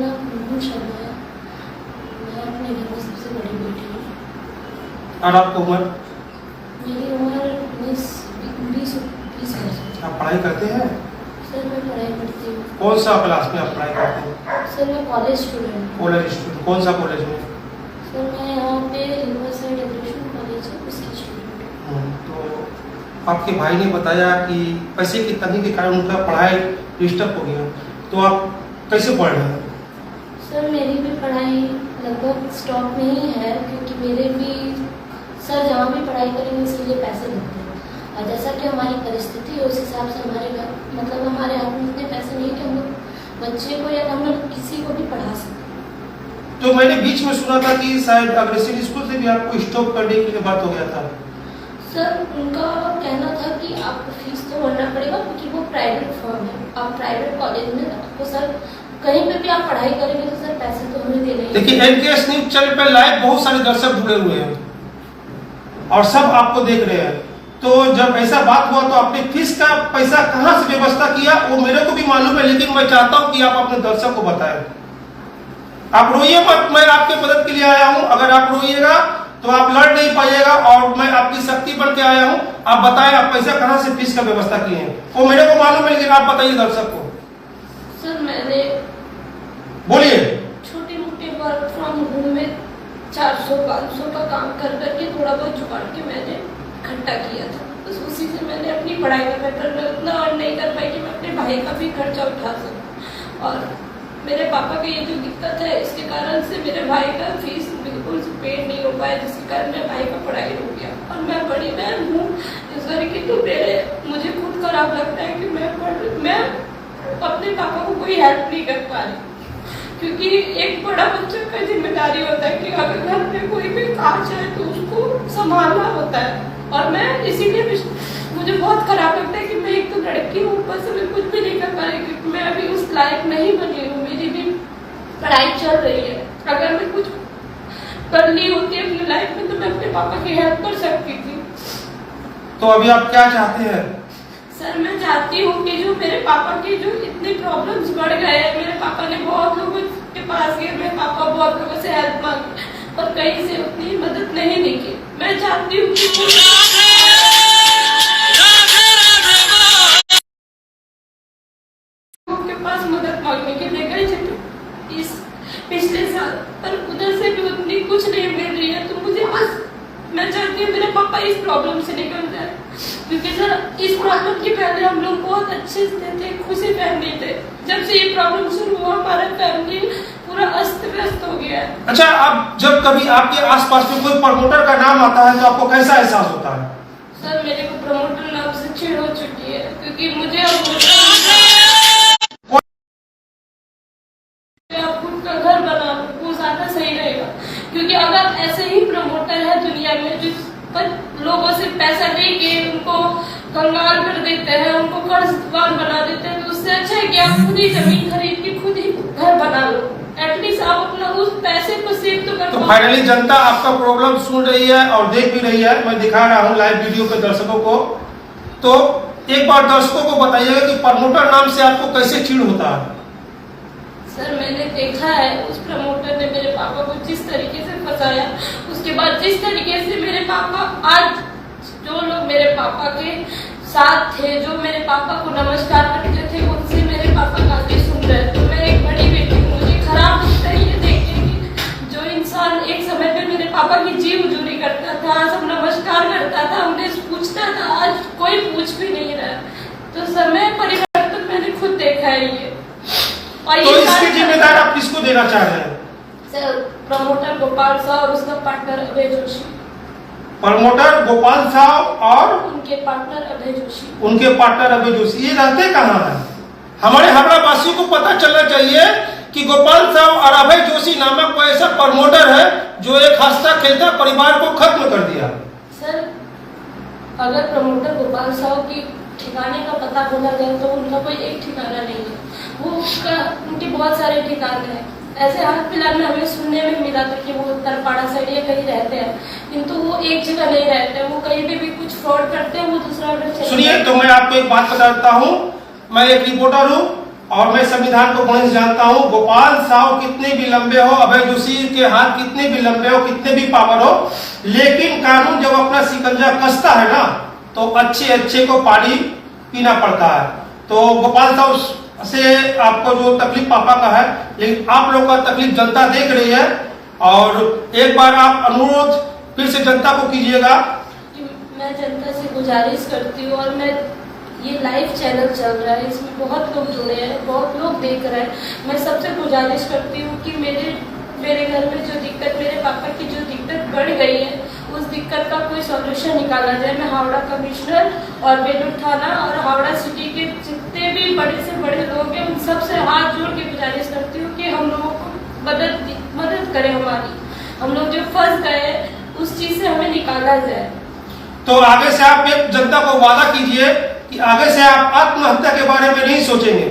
नाम गुनगुन शर्मा है। मैं अपने घर में सबसे बड़ी बेटी हूँ। और आपको उम्र? मेरी उम्र 20 वर्ष है। आप पढ़ाई करते हैं? सर मैं पढ़ाई करती हूँ। कौन सा क्लास में आप पढ़ाई करते हैं? सर मैं कॉलेज स्टूडेंट। कॉलेज स्टूडेंट, कौन सा कॉलेज में? सर मैं यहाँ पे रिवरसाइड एजुकेशन कॉलेज है उसकी स्टूडेंट। तो आपके भाई ने बताया कि पैसे की तंगी के कारण उनका पढ़ाई डिस्टर्ब हो गया, तो आप कैसे पढ़ रहे हैं? सर मेरी भी पढ़ाई लगभग स्टॉप में ही है, क्योंकि मेरे भी सर जहाँ भी पढ़ाई करेंगे इसके लिए पैसे लगते हैं, और जैसा कि हमारी परिस्थिति है उस हिसाब से हमारे घर मतलब हमारे हाथ में इतने पैसे नहीं कि हम लोग बच्चे को या हम लोग किसी को भी पढ़ा सकें। तो मैंने बीच में सुना था कि शायद अग्रसेन स्कूल से भी आपको स्टॉप करने के लिए बात हो गया था। सर उनका कहना था कि आपको फीस तो भरना पड़ेगा, क्योंकि वो प्राइवेट फॉर्म है। आप प्राइवेट कॉलेज में आपको सर कहीं पे भी आप पढ़ाई करेंगे तो सर पैसे तो हमें देने ही। देखिए एनकेएस न्यूज चैनल पर लाइव बहुत सारे दर्शक जुड़े हुए हैं और सब आपको देख रहे हैं, तो जब ऐसा बात हुआ तो आपने फीस का पैसा कहाँ से व्यवस्था किया वो मेरे को भी मालूम है, लेकिन मैं चाहता हूँ कि आप अपने दर्शक को बताएं। आप रोइए मत, मैं आपके मदद के लिए आया हूँ। अगर आप रोइएगा तो आप लड़ नहीं पाइएगा और मैं आपकी शक्ति बन के आया हूँ। आप बताएं आप पैसा कहाँ से फीस का व्यवस्था किए हैं, वो मेरे को मालूम है, लेकिन आप बताइए दर्शक को। सर मैंने बोलिए। छोटे मोटे वर्क फ्रॉम होम में 400-500 का काम कर करके थोड़ा बहुत जुगाड़ के मैंने इकट्ठा किया था, बस उसी से मैंने अपनी पढ़ाई का पेपर में उतना अर्न नहीं कर पाई कि मैं अपने भाई का भी खर्चा उठा सकूं। और मेरे पापा की ये जो दिक्कत है इसके कारण से मेरे भाई का फीस बिल्कुल पेड नहीं हो पाया, जिसके कारण मेरे भाई का पढ़ाई रुक गया। और मैं बड़ी बहन हूँ इस घर की, तो मुझे खुद खराब लगता है कि मैं अपने पापा को कोई हेल्प नहीं कर पा रही, क्योंकि एक बड़ा बच्चे का जिम्मेदारी होता है कि अगर घर में कोई भी काज है तो उसको संभालना होता है। और मैं इसीलिए मुझे बहुत खराब लगता है कि मैं एक तो लड़की हूँ, ऊपर से मैं कुछ भी नहीं कर पा रही, क्योंकि मैं अभी उस लायक नहीं बनी हूँ। मेरी भी पढ़ाई चल रही है, अगर मैं कुछ कर ली होती अपनी लाइफ में तो मैं अपने पापा की हेल्प कर सकती थी। तो अभी आप क्या चाहते हैं? सर मैं चाहती हूँ कि जो मेरे पापा के जो इतने प्रॉब्लम्स बढ़ गए हैं, मेरे पापा ने बहुत लोगों के पास गए, मेरे पापा बहुत लोगों से हेल्प मांगी पर कहीं से उतनी मदद नहीं मिली। मैं चाहती हूँ कि उनके पास मदद मांगने के लिए गए थे इस पिछले साल, पर उधर से भी उतनी कुछ नहीं मिल रही है। तो मुझे बस मैं चाहती हूँ मेरे पापा इस प्रॉब्लम से निकल जाए, क्योंकि सर इस प्रॉब्लम के पहले हम लोग बहुत अच्छे से थे, खुशी फैमिली थे। जब से ये प्रॉब्लम शुरू हुआ हमारा फैमिली पूरा अस्त व्यस्त हो गया है। अच्छा, अब जब कभी आपके आसपास में कोई प्रमोटर का नाम आता है तो आपको कैसा एहसास होता है? सर मेरे को प्रमोटर नाम से चिढ़ हो चुकी है, क्योंकि मुझे खुद का घर बना वो ज्यादा सही रहेगा, क्योंकि अगर ऐसे ही प्रमोटर है दुनिया में जो पर लोगों से पैसा लेके उनको कंगाल कर देते हैं, उनको कर्जदार बना देते हैं, तो उससे अच्छा है कि आप खुद ही जमीन खरीद के खुद ही घर बना लो, एटलीस्ट आप अपना उस पैसे को सेव तो कर पाओ। तो फाइनली जनता आपका प्रॉब्लम सुन रही है और देख भी रही है, मैं दिखा रहा हूँ लाइव वीडियो पे दर्शकों को। तो एक बार दर्शकों को बताइएगा कि प्रमोटर नाम से आपको कैसे चिढ़ होता है? सर मैंने देखा है उस प्रमोटर ने मेरे पापा को जिस तरीके से फंसाया, उसके बाद जिस तरीके से मेरे पापा आज जो लोग मेरे पापा के साथ थे, जो मेरे पापा को नमस्कार करते थे, उनसे मेरे पापा गाली सुन रहे। तो मैं एक बड़ी बेटी, मुझे खराब लगता है ये देख के कि जो इंसान एक समय पे मेरे पापा की जी हुजूरी करता था, सब नमस्कार करता था, उन्हें पूछता था, आज कोई पूछ भी नहीं रहा। तो समय परिवर्तन मैंने खुद देखा है ये। और तो इसके जिम्मेदार आप किसको देना चाह रहे हैं? सर प्रमोटर गोपाल साहब और उसका पार्टनर अभय जोशी। प्रमोटर गोपाल साहब और उनके पार्टनर अभय जोशी। उनके पार्टनर अभय जोशी, ये रहते कहाँ है? हमारे हावड़ा वासियों को पता चलना चाहिए कि गोपाल साहब और अभय जोशी नामक कोई ऐसा प्रमोटर है जो एक हंसता खेलता परिवार को खत्म कर दिया। सर अगर प्रमोटर गोपाल साहब की ठिकाने का पता खोला जाए तो उनका कोई एक ठिकाना नहीं है, वो उनके बहुत सारे ठिकाने हैं। ऐसे हाल फिलहाल में हमें सुनने में मिला था कि वो तरपाड़ा साइड या कहीं रहते हैं, किंतु वो एक जगह नहीं रहते, वो कहीं भी कुछ फ्रॉड करते हैं, वो दूसरा अगर सुनिए तो मैं आपको एक बात बताता हूँ, मैं एक रिपोर्टर हूँ और मैं संविधान को बढ़िया से जानता हूँ। गोपाल साहु कितने भी लंबे हो, अभय जोशी के हाथ कितने भी लंबे हो, कितने भी पावर हो, लेकिन कानून जब अपना शिकंजा कसता है ना, तो अच्छे को पानी पीना पड़ता है। तो गोपाल साहु से आपको जो तकलीफ पापा का है, लेकिन आप लोगों का तकलीफ जनता देख रही है, और एक बार आप अनुरोध फिर से जनता को कीजिएगा। मैं जनता से गुजारिश करती हूँ, और मैं ये लाइव चैनल चल रहा है, इसमें बहुत लोग जुड़े हैं, बहुत लोग देख रहे हैं। मैं सबसे गुजारिश करती हूँ कि मेरे घर में जो दिक्कत, मेरे पापा की जो दिक्कत बढ़ गई है, उस दिक्कत का कोई सॉल्यूशन निकाला जाए। मैं हावड़ा कमिश्नर और बेलूर थाना और हावड़ा सिटी के जितने भी बड़े से बड़े लोग हैं, उन सबसे हाथ जोड़ के गुजारिश करती हूँ कि हम लोगों को मदद करें हमारी। हम लोग जो फंस गए हैं उस चीज से हमें निकाला जाए। तो आगे से आप एक जनता को वादा कीजिए कि आगे से आप आत्महत्या के बारे में नहीं सोचेंगे।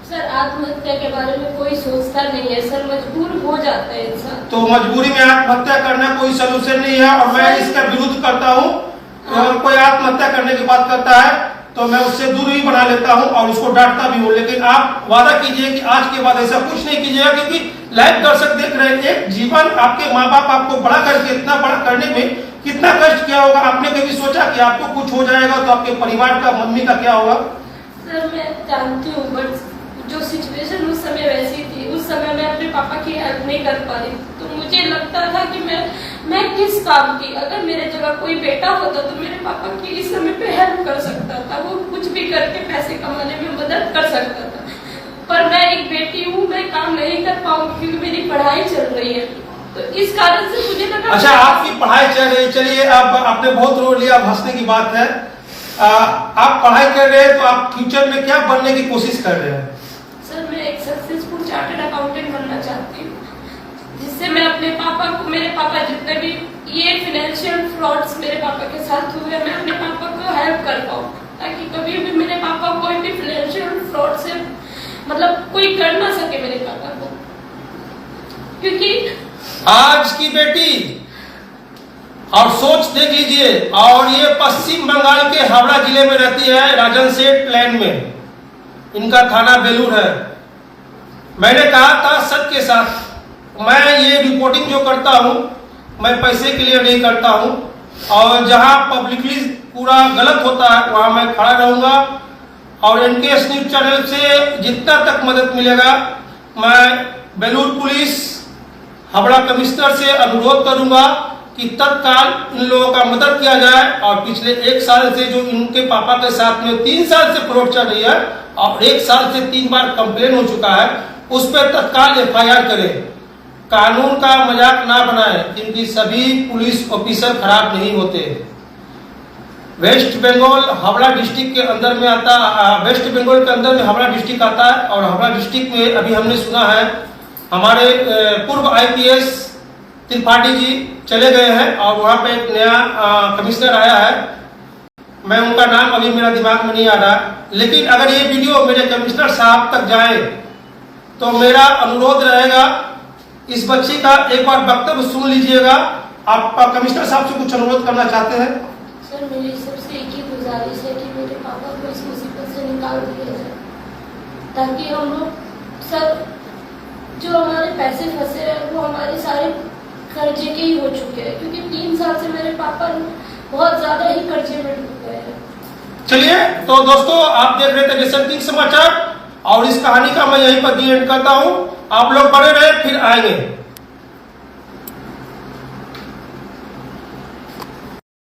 सर, आत्महत्या के बारे में कोई सोचता नहीं है सर, मजबूर हो जाता है इंसान। तो मजबूरी में आत्महत्या करना कोई सलूशन नहीं है, और मैं इसका विरोध करता हूँ। अगर कोई आत्महत्या करने की बात करता है तो मैं उससे दूरी बना लेता हूँ और उसको डांटता भी हूँ, लेकिन आप वादा कीजिए कि आज के बाद ऐसा कुछ नहीं कीजिएगा, क्योंकि लाइव दर्शक देख रहे हैं। एक जीवन, आपके माँ बाप आपको बड़ा करके इतना बड़ा करने में कितना कष्ट किया होगा। आपने कभी सोचा कि आपको कुछ हो जाएगा तो आपके परिवार का, मम्मी का क्या होगा? सर, मैं जानती हूँ, बट जो सिचुएशन उस समय वैसी थी, उस समय मैं अपने पापा की हेल्प नहीं कर पाई, तो मुझे लगता था कि मैं किस काम की, अगर मेरे जगह कोई बेटा होता तो मेरे पापा की इस समय पे हेल्प कर सकता था, वो कुछ भी करके पैसे कमाने में मदद कर सकता था। पर मैं एक बेटी हूँ, मैं काम नहीं कर पाऊंगी क्योंकि मेरी पढ़ाई चल रही है, तो इस कारण से मुझे लगा। अच्छा, आपकी पढ़ाई चल रही है, चलिए अब आपने बहुत रो लिया, अब हंसने की बात है। आप पढ़ाई कर रहे हैं तो आप फ्यूचर में क्या बनने की कोशिश कर रहे हैं? सर, मैं एक सक्सेसफुल चार्टर्ड अकाउंटेंट बनना चाहती हूँ, जिससे मैं अपने पापा को, मेरे पापा जितने भी ये फाइनेंशियल फ्रॉड्स मेरे पापा के साथ हुए, मैं अपने पापा को हेल्प कर पाऊँ, ताकि कभी भी मेरे पापा कोई भी फाइनेंशियल फ्रॉड से मतलब कोई कर ना सके मेरे पापा को। क्योंकि आज की बेटी, और सोच देख लीजिए, और ये पश्चिम बंगाल के हावड़ा जिले में रहती है, राजन सेठ प्लान में, इनका थाना बेलूर है। मैंने कहा था सत्य के साथ, मैं ये रिपोर्टिंग जो करता हूँ मैं पैसे के लिए नहीं करता हूँ, और जहाँ पब्लिकली पूरा गलत होता है वहाँ मैं खड़ा रहूंगा, और एनकेएस न्यूज चैनल से जितना तक मदद मिलेगा मैं बेलूर पुलिस, हावड़ा कमिश्नर से अनुरोध करूंगा कि तत्काल इन लोगों का मदद किया जाए। और पिछले 1 साल से जो इनके पापा के साथ में 3 साल से फ्रॉड चल रही है, और 1 साल से 3 बार कंप्लेन हो चुका है, उस पर तत्काल एफआईआर करें। कानून का मजाक ना बनाएं, क्योंकि सभी पुलिस ऑफिसर खराब नहीं होते। वेस्ट बंगाल हावड़ा डिस्ट्रिक्ट के अंदर में आता, वेस्ट बंगाल के अंदर में हावड़ा डिस्ट्रिक्ट आता है, और हावड़ा डिस्ट्रिक्ट में अभी हमने सुना है हमारे पूर्व आईपीएस त्रिपाठी जी चले गए हैं, और वहाँ पे एक नया कमिश्नर आया है, मैं उनका नाम अभी मेरा दिमाग में नहीं आ रहा, लेकिन अगर ये वीडियो मेरे कमिश्नर साहब तक जाए तो मेरा अनुरोध रहेगा, इस बच्ची का एक बार वक्तव्य सुन लीजिएगा। आप कमिश्नर साहब से कुछ अनुरोध करना चाहते हैं? सर, मेरी सबसे एक ही गुजारिश है कि मेरे पापा को इस मुसीबत से निकाल दिया जाए, ताकि हम लोग सब जो हमारे पैसे फंसे हैं वो हमारे सारे कर्जे के ही हो चुके हैं, क्योंकि 3 साल से मेरे पापा बहुत ज्यादा ही कर्जे में डूब गए हैं। चलिए, तो दोस्तों आप देख रहे थे नेशन किंग समाचार, और इस कहानी का मैं यहीं पर दी एंड करता हूँ। आप लोग बने रहे, फिर आएंगे।